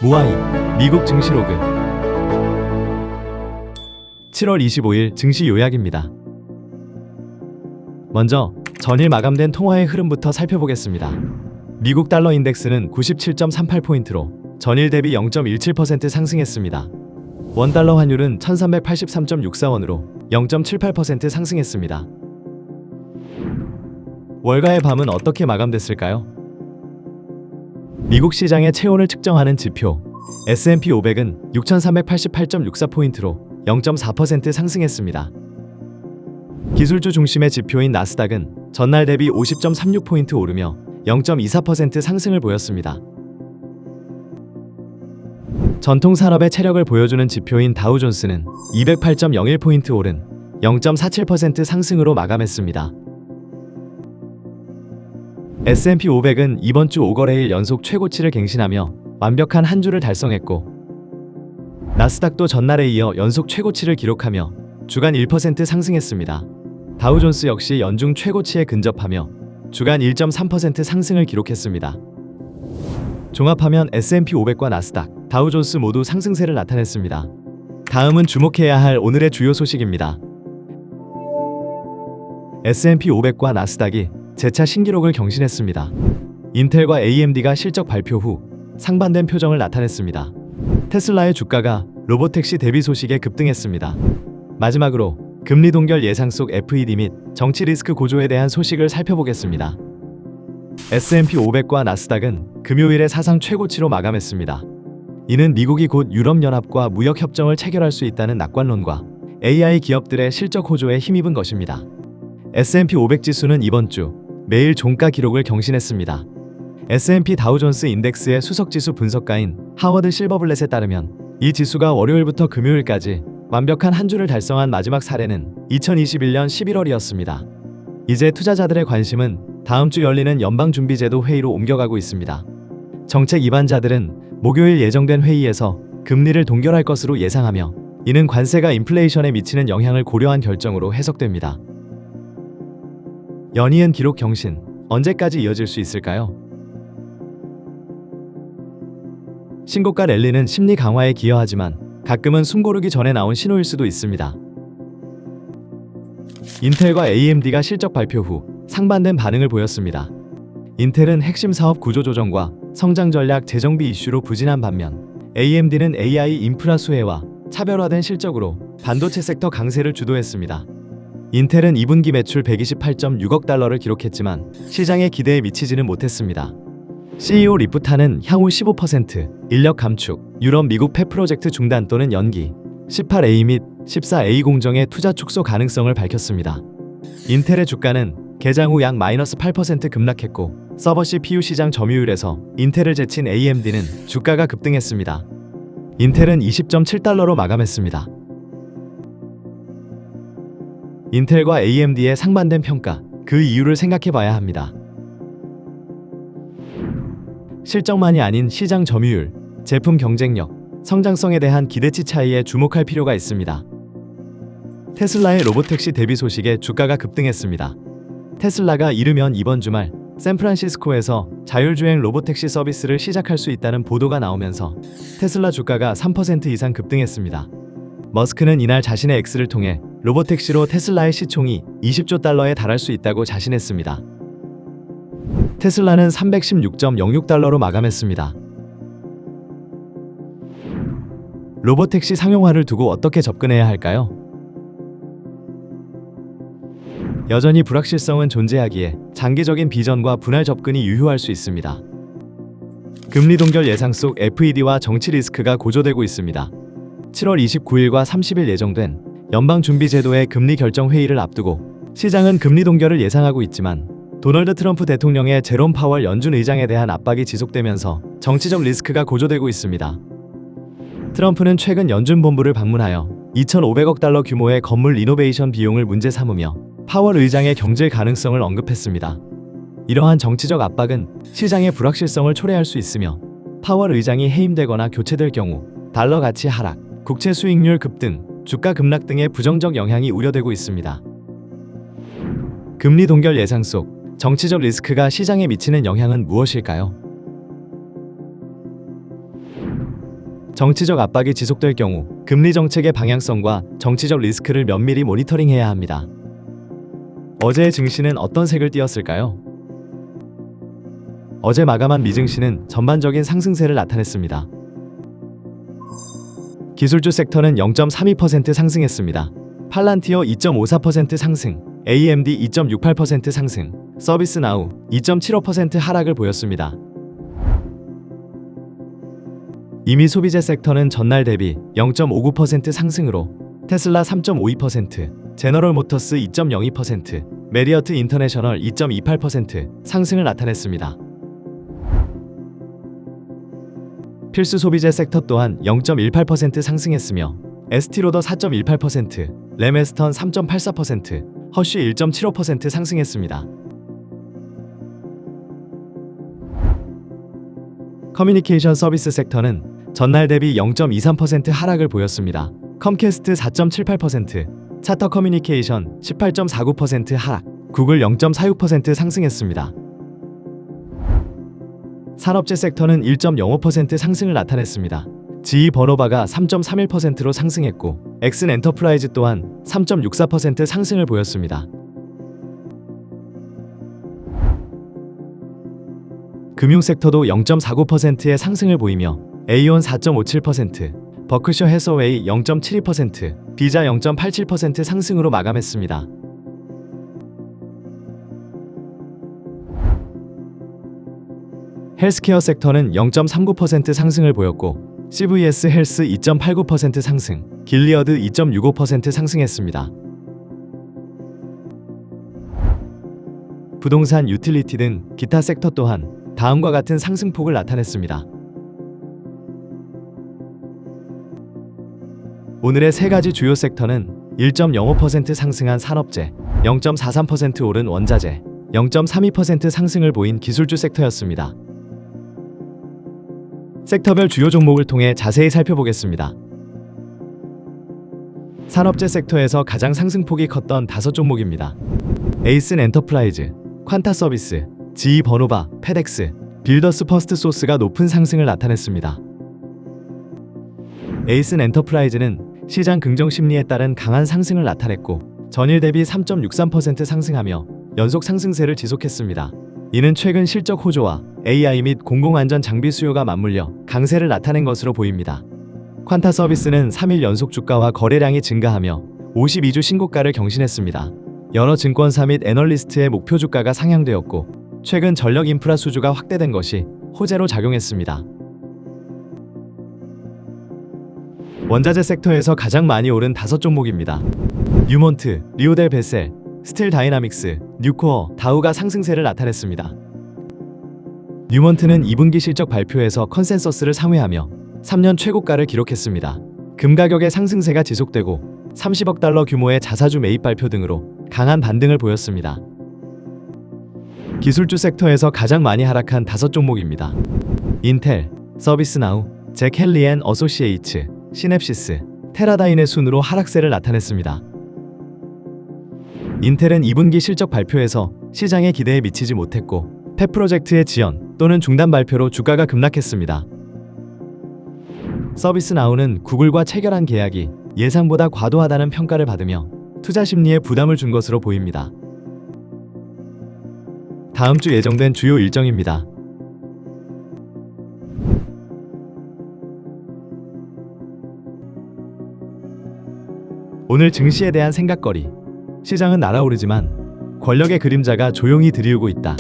무아이 미국 증시 로그 7월 25일 증시 요약입니다. 먼저 전일 마감된 통화의 흐름부터 살펴보겠습니다. 미국 달러 인덱스는 97.38포인트로 전일 대비 0.17% 상승했습니다. 원달러 환율은 1383.64원으로 0.78% 상승했습니다. 월가의 밤은 어떻게 마감됐을까요? 미국 시장의 체온을 측정하는 지표 S&P 500은 6388.64포인트로 0.4% 상승했습니다. 기술주 중심의 지표인 나스닥은 전날 대비 50.36포인트 오르며 0.24% 상승을 보였습니다. 전통 산업의 체력을 보여주는 지표인 다우존스는 208.01포인트 오른 0.47% 상승으로 마감했습니다. S&P 500은 이번 주 5거래일 연속 최고치를 갱신하며 완벽한 한 주를 달성했고, 나스닥도 전날에 이어 연속 최고치를 기록하며 주간 1% 상승했습니다. 다우존스 역시 연중 최고치에 근접하며 주간 1.3% 상승을 기록했습니다. 종합하면 S&P 500과 나스닥, 다우존스 모두 상승세를 나타냈습니다. 다음은 주목해야 할 오늘의 주요 소식입니다. S&P 500과 나스닥이 재차 신기록을 경신했습니다. 인텔과 AMD가 실적 발표 후 상반된 표정을 나타냈습니다. 테슬라의 주가가 로보택시 대비 소식에 급등했습니다. 마지막으로 금리 동결 예상 속 FED 및 정치 리스크 고조에 대한 소식을 살펴보겠습니다. S&P 500과 나스닥은 금요일에 사상 최고치로 마감했습니다. 이는 미국이 곧 유럽연합과 무역협정을 체결할 수 있다는 낙관론과 AI 기업들의 실적 호조에 힘입은 것입니다. S&P 500 지수는 이번 주 매일 종가 기록을 경신했습니다. S&P 다우존스 인덱스의 수석지수 분석가인 하워드 실버블렛에 따르면 이 지수가 월요일부터 금요일까지 완벽한 한 주를 달성한 마지막 사례는 2021년 11월이었습니다. 이제 투자자들의 관심은 다음 주 열리는 연방준비제도 회의로 옮겨가고 있습니다. 정책 입안자들은 목요일 예정된 회의에서 금리를 동결할 것으로 예상하며, 이는 관세가 인플레이션에 미치는 영향을 고려한 결정으로 해석됩니다. 연이은 기록 경신, 언제까지 이어질 수 있을까요? 신고가 랠리는 심리 강화에 기여하지만 가끔은 숨고르기 전에 나온 신호일 수도 있습니다. 인텔과 AMD가 실적 발표 후 상반된 반응을 보였습니다. 인텔은 핵심 사업 구조 조정과 성장 전략 재정비 이슈로 부진한 반면, AMD는 AI 인프라 수혜와 차별화된 실적으로 반도체 섹터 강세를 주도했습니다. 인텔은 2분기 매출 128.6억 달러를 기록했지만 시장의 기대에 미치지는 못했습니다. CEO 리프타는 향후 15% 인력 감축, 유럽 미국 팹 프로젝트 중단 또는 연기, 18A 및 14A 공정의 투자 축소 가능성을 밝혔습니다. 인텔의 주가는 개장 후 약 -8% 급락했고, 서버 CPU 시장 점유율에서 인텔을 제친 AMD는 주가가 급등했습니다. 인텔은 20.7달러로 마감했습니다. 인텔과 AMD의 상반된 평가, 그 이유를 생각해봐야 합니다. 실적만이 아닌 시장 점유율, 제품 경쟁력, 성장성에 대한 기대치 차이에 주목할 필요가 있습니다. 테슬라의 로보택시 대비 소식에 주가가 급등했습니다. 테슬라가 이르면 이번 주말 샌프란시스코에서 자율주행 로보택시 서비스를 시작할 수 있다는 보도가 나오면서 테슬라 주가가 3% 이상 급등했습니다. 머스크는 이날 자신의 X를 통해 로보택시로 테슬라의 시총이 20조 달러에 달할 수 있다고 자신했습니다. 테슬라는 316.06달러로 마감했습니다. 로보택시 상용화를 두고 어떻게 접근해야 할까요? 여전히 불확실성은 존재하기에 장기적인 비전과 분할 접근이 유효할 수 있습니다. 금리 동결 예상 속 FED와 정치 리스크가 고조되고 있습니다. 7월 29일과 30일 예정된 연방준비제도의 금리 결정 회의를 앞두고 시장은 금리 동결을 예상하고 있지만, 도널드 트럼프 대통령의 제롬 파월 연준 의장에 대한 압박이 지속되면서 정치적 리스크가 고조되고 있습니다. 트럼프는 최근 연준 본부를 방문하여 2,500억 달러 규모의 건물 리노베이션 비용을 문제 삼으며 파월 의장의 경질 가능성을 언급했습니다. 이러한 정치적 압박은 시장의 불확실성을 초래할 수 있으며, 파월 의장이 해임되거나 교체될 경우 달러 가치 하락, 국채 수익률 급등, 주가 급락 등의 부정적 영향이 우려되고 있습니다. 금리 동결 예상 속 정치적 리스크가 시장에 미치는 영향은 무엇일까요? 정치적 압박이 지속될 경우 금리 정책의 방향성과 정치적 리스크를 면밀히 모니터링해야 합니다. 어제의 증시는 어떤 색을 띠었을까요? 어제 마감한 미증시는 전반적인 상승세를 나타냈습니다. 기술주 섹터는 0.32% 상승했습니다. 팔란티어 2.54% 상승, AMD 2.68% 상승, 서비스나우 2.75% 하락을 보였습니다. 이미 소비재 섹터는 전날 대비 0.59% 상승으로 테슬라 3.52%, 제너럴 모터스 2.02%, 메리어트 인터내셔널 2.28% 상승을 나타냈습니다. 필수 소비재 섹터 또한 0.18% 상승했으며 에스티로더 4.18%, 레메스턴 3.84%, 허쉬 1.75% 상승했습니다. 커뮤니케이션 서비스 섹터는 전날 대비 0.23% 하락을 보였습니다. 컴캐스트 4.78%, 차터 커뮤니케이션 18.49% 하락, 구글 0.46% 상승했습니다. 산업재 섹터는 1.05% 상승을 나타냈습니다. GE 버노바가 3.31%로 상승했고 엑슨 엔터프라이즈 또한 3.64% 상승을 보였습니다. 금융 섹터도 0.49%의 상승을 보이며 에이온 4.57%, 버크셔 해서웨이 0.72%, 비자 0.87% 상승으로 마감했습니다. 헬스케어 섹터는 0.39% 상승을 보였고 CVS 헬스 2.89% 상승, 길리어드 2.65% 상승했습니다. 부동산, 유틸리티 등 기타 섹터 또한 다음과 같은 상승폭을 나타냈습니다. 오늘의 세 가지 주요 섹터는 1.05% 상승한 산업재, 0.43% 오른 원자재, 0.32% 상승을 보인 기술주 섹터였습니다. 섹터별 주요 종목을 통해 자세히 살펴보겠습니다. 산업재 섹터에서 가장 상승폭이 컸던 5종목입니다. 에이슨 엔터프라이즈, 퀀타 서비스, GE 버노바, 페덱스, 빌더스 퍼스트 소스가 높은 상승을 나타냈습니다. 에이슨 엔터프라이즈는 시장 긍정 심리에 따른 강한 상승을 나타냈고 전일 대비 3.63% 상승하며 연속 상승세를 지속했습니다. 이는 최근 실적 호조와 AI 및 공공안전 장비 수요가 맞물려 강세를 나타낸 것으로 보입니다. 퀀타 서비스는 3일 연속 주가와 거래량이 증가하며 52주 신고가를 경신했습니다. 여러 증권사 및 애널리스트의 목표 주가가 상향되었고 최근 전력 인프라 수주가 확대된 것이 호재로 작용했습니다. 원자재 sek터에서 가장 많이 오른 5종목입니다. 뉴몬트, 리오델 베셀, 스틸 다이나믹스, 뉴코어, 다우가 상승세를 나타냈습니다. 뉴몬트는 2분기 실적 발표에서 컨센서스를 상회하며 3년 최고가를 기록했습니다. 금 가격의 상승세가 지속되고 30억 달러 규모의 자사주 매입 발표 등으로 강한 반등을 보였습니다. 기술주 섹터에서 가장 많이 하락한 5종목입니다. 인텔, 서비스나우, 잭 헨리 앤 어소시에이츠, 시냅시스, 테라다인의 순으로 하락세를 나타냈습니다. 인텔은 2분기 실적 발표에서 시장의 기대에 미치지 못했고 펫 프로젝트의 지연 또는 중단 발표로 주가가 급락했습니다. 서비스나우는 구글과 체결한 계약이 예상보다 과도하다는 평가를 받으며 투자 심리에 부담을 준 것으로 보입니다. 다음 주 예정된 주요 일정입니다. 오늘 증시에 대한 생각거리. 시장은 날아오르지만 권력의 그림자가 조용히 들이우고 있다.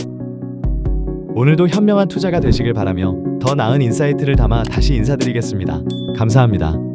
오늘도 현명한 투자가 되시길 바라며 더 나은 인사이트를 담아 다시 인사드리겠습니다. 감사합니다.